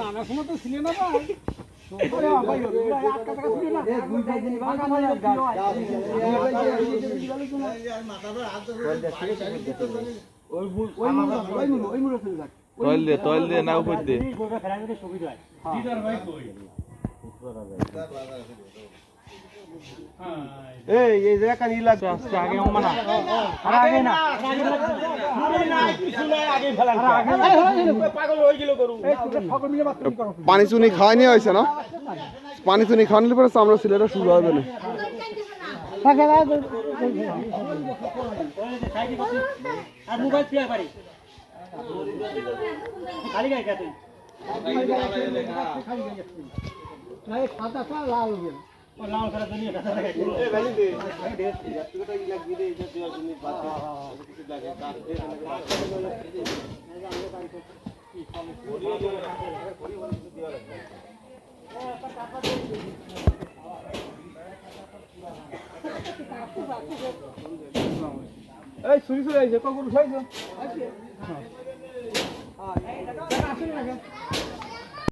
আনার সময় তো ছিল না ভাই তল দে না উপর দে এই জায়গা কানি লাগছে আজকে আগে মানা আর আগে না আগে ফেলা পাগল হয়ে গেল গরু পানি চুনি খাওয়ানি হয়েছে না পানি চুনি খাওয়ানোর পরে আমরা ছেলেটা শুরু হবে না মোবাইল প্লে পারি খালি গাই খাতে নাই খাতা কা লাল হয়ে গেল লাল করা দুনিয়া কথা লাগাই এ ভাই দে এতটা কি লাগি রে যে দেওয়ার জন্য বাকি কিছু লাগে কাট দে এই ছুরি ছুরি আইছে কখন উঠাইছো আছে হ্যাঁ এই টাকা আসেন না